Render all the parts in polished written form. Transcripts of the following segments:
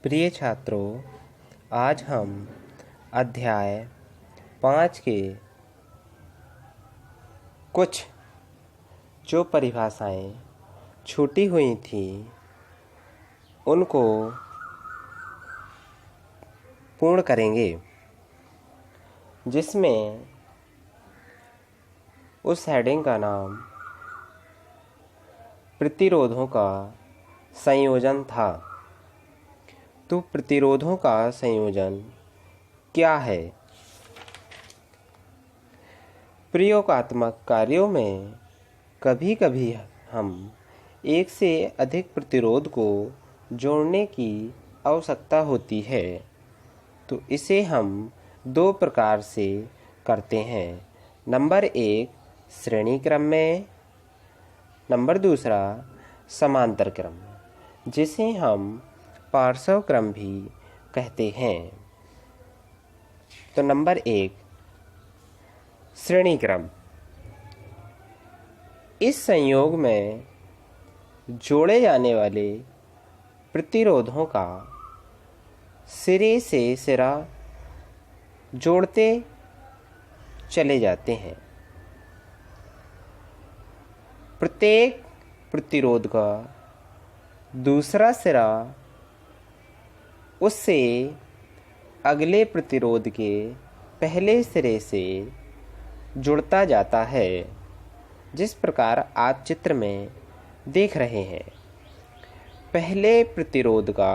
प्रिय छात्रों, आज हम अध्याय 5 के कुछ जो परिभाषाएं छूटी हुई थी उनको पूर्ण करेंगे, जिसमें उस हेडिंग का नाम प्रतिरोधों का संयोजन था। तो प्रतिरोधों का संयोजन क्या है? प्रयोगात्मक कार्यों में कभी कभी हम एक से अधिक प्रतिरोध को जोड़ने की आवश्यकता होती है, तो इसे हम दो प्रकार से करते हैं। नंबर 1 श्रेणी क्रम में, नंबर 2 समांतर क्रम, जिसे हम पार्श्व क्रम भी कहते हैं। तो नंबर 1 श्रेणी क्रम। इस संयोग में जोड़े जाने वाले प्रतिरोधों का सिरे से सिरा जोड़ते चले जाते हैं। प्रत्येक प्रतिरोध का दूसरा सिरा उससे अगले प्रतिरोध के पहले सिरे से जुड़ता जाता है, जिस प्रकार आप चित्र में देख रहे हैं। पहले प्रतिरोध का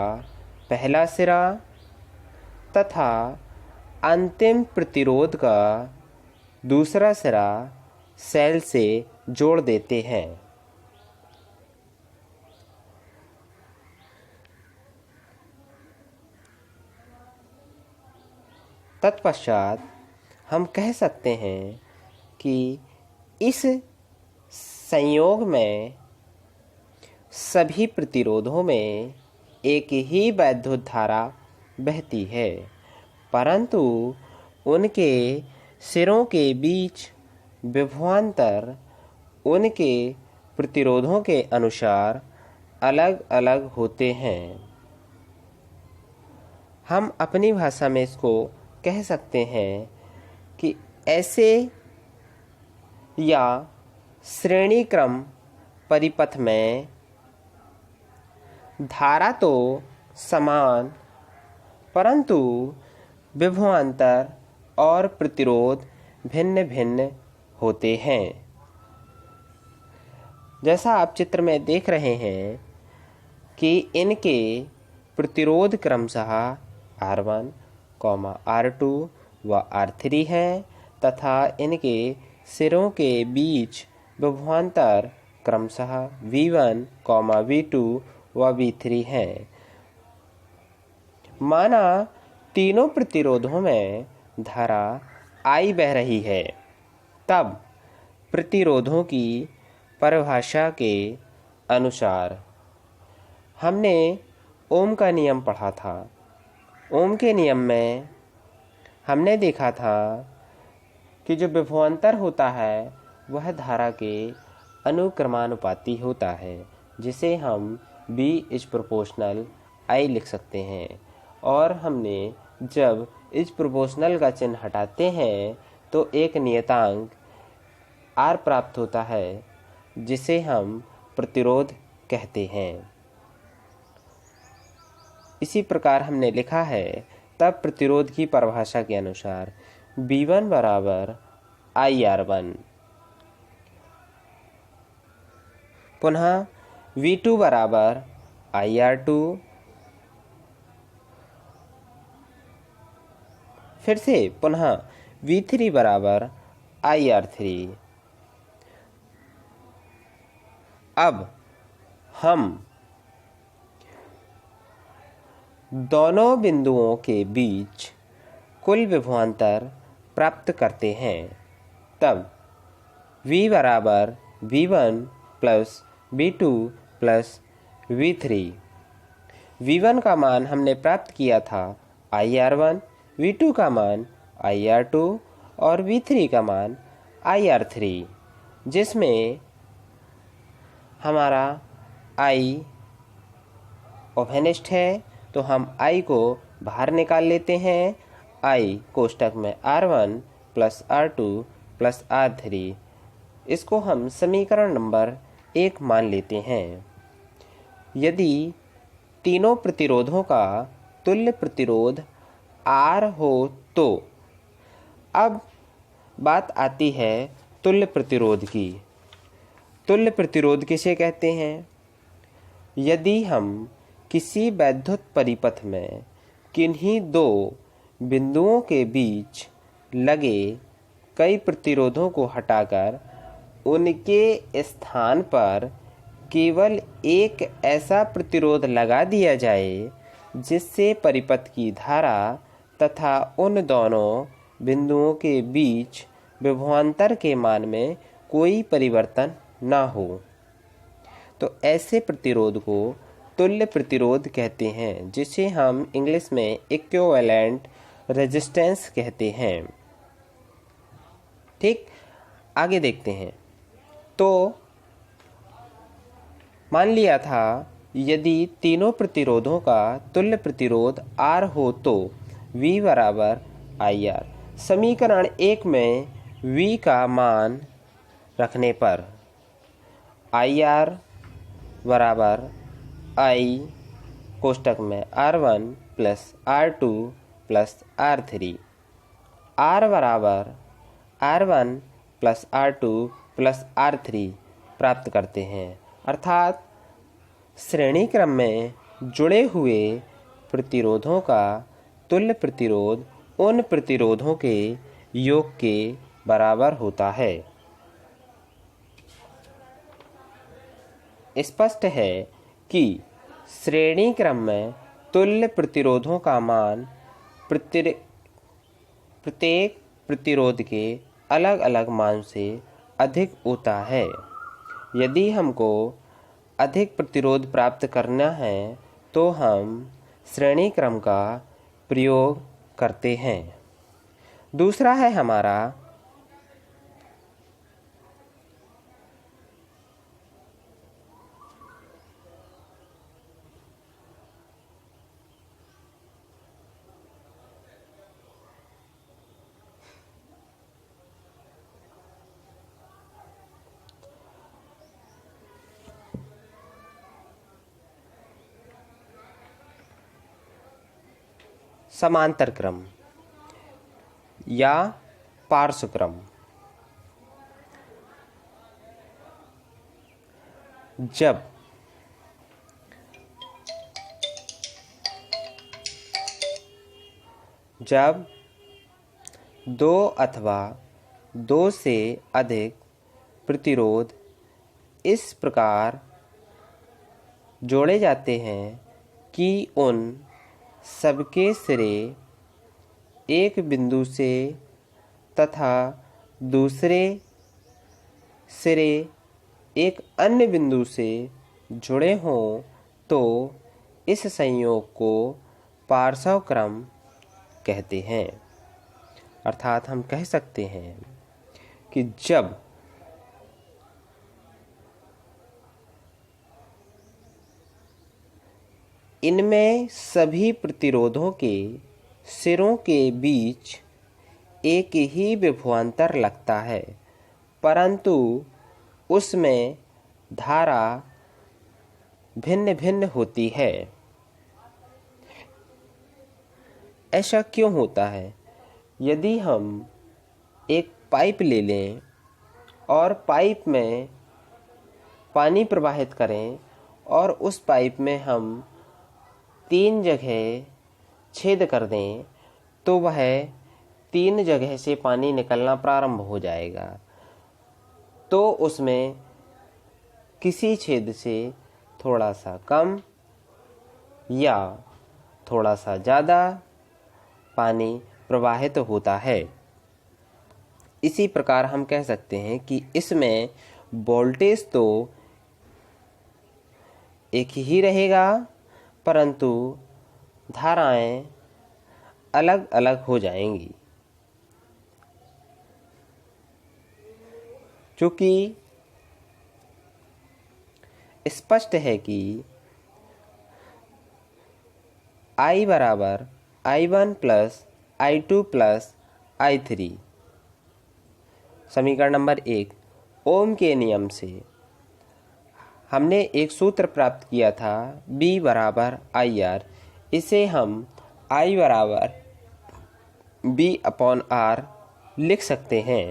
पहला सिरा तथा अंतिम प्रतिरोध का दूसरा सिरा सेल से जोड़ देते हैं। तत्पश्चात हम कह सकते हैं कि इस संयोग में सभी प्रतिरोधों में एक ही वैद्युत धारा बहती है, परंतु उनके सिरों के बीच विभवांतर उनके प्रतिरोधों के अनुसार अलग अलग होते हैं। हम अपनी भाषा में इसको कह सकते हैं कि ऐसे या श्रेणी क्रम परिपथ में धारा तो समान, परंतु विभवांतर और प्रतिरोध भिन्न भिन्न होते हैं। जैसा आप चित्र में देख रहे हैं कि इनके प्रतिरोध क्रमशः R1, R2 व R3 है तथा इनके सिरों के बीच विभवांतर क्रमशः V1, V2 व V3 है। माना तीनों प्रतिरोधों में धारा I बह रही है, तब प्रतिरोधों की परिभाषा के अनुसार हमने ओम का नियम पढ़ा था। ओम के नियम में हमने देखा था कि जो विभवांतर होता है वह धारा के अनुक्रमानुपाती होता है, जिसे हम B इज प्रोपोर्शनल I लिख सकते हैं। और हमने जब इज प्रोपोर्शनल का चिन्ह हटाते हैं तो एक नियतांक R प्राप्त होता है, जिसे हम प्रतिरोध कहते हैं। इसी प्रकार हमने लिखा है, तब प्रतिरोध की परिभाषा के अनुसार V1 बराबर IR1, पुनः V2 बराबर IR2, फिर से पुनः V3 बराबर IR3। अब हम दोनों बिंदुओं के बीच कुल विभवांतर प्राप्त करते हैं। तब V बराबर V1 plus V2 plus V3। V1 का मान हमने प्राप्त किया था IR1, V2 का मान IR2 और V3 का मान IR3, जिसमें हमारा I ओवेनिस्ट है तो हम I को बाहर निकाल लेते हैं। I कोष्टक में R1 plus R2 plus R3, इसको हम समीकरण नंबर 1 मान लेते हैं। यदि तीनों प्रतिरोधों का तुल्य प्रतिरोध R हो तो अब बात आती है तुल्य प्रतिरोध की। तुल्य प्रतिरोध किसे कहते हैं? यदि हम किसी वैद्युत परिपथ में किन्हीं दो बिंदुओं के बीच लगे कई प्रतिरोधों को हटाकर उनके स्थान पर केवल एक ऐसा प्रतिरोध लगा दिया जाए जिससे परिपथ की धारा तथा उन दोनों बिंदुओं के बीच विभवांतर के मान में कोई परिवर्तन ना हो, तो ऐसे प्रतिरोध को तुल्य प्रतिरोध कहते हैं, जिसे हम इंग्लिश में इक्विवेलेंट रेजिस्टेंस कहते हैं। ठीक, आगे देखते हैं। तो मान लिया था यदि तीनों प्रतिरोधों का तुल्य प्रतिरोध R हो तो V बराबर IR। समीकरण 1 में V का मान रखने पर IR बराबर I कोष्टक में R1 plus R2 plus R3, R बराबर R1 plus R2 plus R3 प्राप्त करते हैं। अर्थात श्रेणी क्रम में जुड़े हुए प्रतिरोधों का तुल्य प्रतिरोध उन प्रतिरोधों के योग के बराबर होता है। स्पष्ट है कि श्रेणी क्रम में तुल्य प्रतिरोधों का मान प्रत्येक प्रतिरोध के अलग अलग मान से अधिक होता है। यदि हमको अधिक प्रतिरोध प्राप्त करना है तो हम श्रेणी क्रम का प्रयोग करते हैं। दूसरा है हमारा समांतर क्रम या पार्श्व क्रम। जब दो अथवा दो से अधिक प्रतिरोध इस प्रकार जोड़े जाते हैं कि उन सबके सिरे एक बिंदु से तथा दूसरे सिरे एक अन्य बिंदु से जुड़े हों तो इस संयोग को पार्श्व क्रम कहते हैं। अर्थात हम कह सकते हैं कि जब इनमें सभी प्रतिरोधों के सिरों के बीच एक ही विभवांतर लगता है, परंतु उसमें धारा भिन्न भिन्न होती है। ऐसा क्यों होता है? यदि हम एक पाइप ले लें और पाइप में पानी प्रवाहित करें और उस पाइप में हम 3 जगह छेद कर दें तो वह 3 जगह से पानी निकलना प्रारंभ हो जाएगा। तो उसमें किसी छेद से थोड़ा सा कम या थोड़ा सा ज़्यादा पानी प्रवाहित होता है। इसी प्रकार हम कह सकते हैं कि इसमें वोल्टेज तो एक ही रहेगा, परंतु धाराएं अलग अलग हो जाएंगी। क्योंकि स्पष्ट है कि I बराबर I1 plus I2 plus I3। समीकरण नंबर 1। ओम के नियम से हमने एक सूत्र प्राप्त किया था B बराबर IR। इसे हम I बराबर B/R लिख सकते हैं।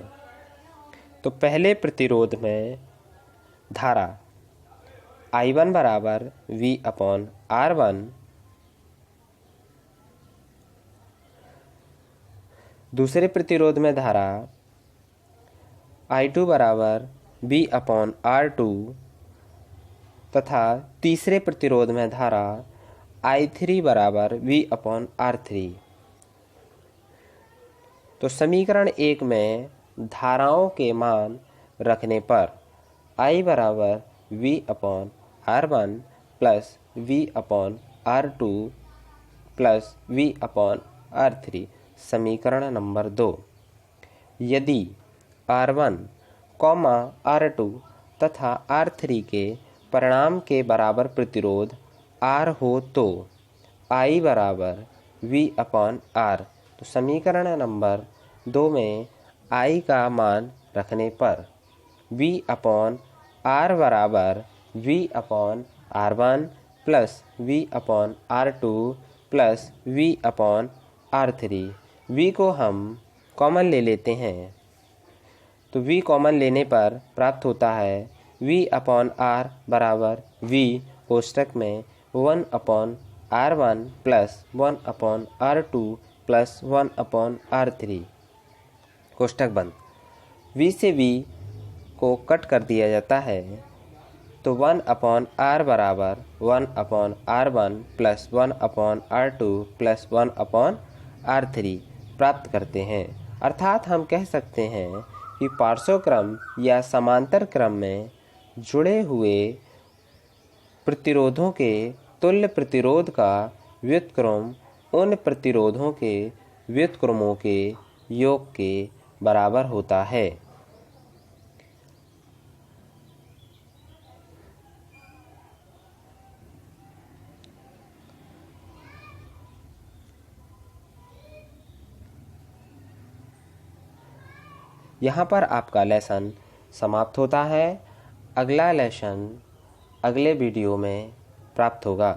तो पहले प्रतिरोध में धारा I1 बराबर V/R1, दूसरे प्रतिरोध में धारा I2 बराबर V/R2 तथा तीसरे प्रतिरोध में धारा I3 बराबर V/R3। तो समीकरण 1 में धाराओं के मान रखने पर I बराबर V/R1 plus V/R2 plus V/R3। समीकरण नंबर 2। यदि R1, R2 तथा R3 के परिणाम के बराबर प्रतिरोध R हो तो I बराबर V/R। तो समीकरण नंबर 2 में I का मान रखने पर V/R बराबर V/R1 plus V/R2 plus V/R3। V को हम कॉमन ले लेते हैं, तो V कॉमन लेने पर प्राप्त होता है V/R बराबर V कोष्टक में 1/R1 plus 1/R2 plus 1/R3 कोष्टक बंद। V से V को कट कर दिया जाता है, तो 1/R बराबर 1/R1 plus 1/R2 plus 1/R3 प्राप्त करते हैं। अर्थात हम कह सकते हैं कि पार्श्वक्रम या समांतर क्रम में जुड़े हुए प्रतिरोधों के तुल्य प्रतिरोध का व्युत्क्रम उन प्रतिरोधों के व्युत्क्रमों के योग के बराबर होता है। यहाँ पर आपका लेसन समाप्त होता है। अगला लेसन अगले वीडियो में प्राप्त होगा।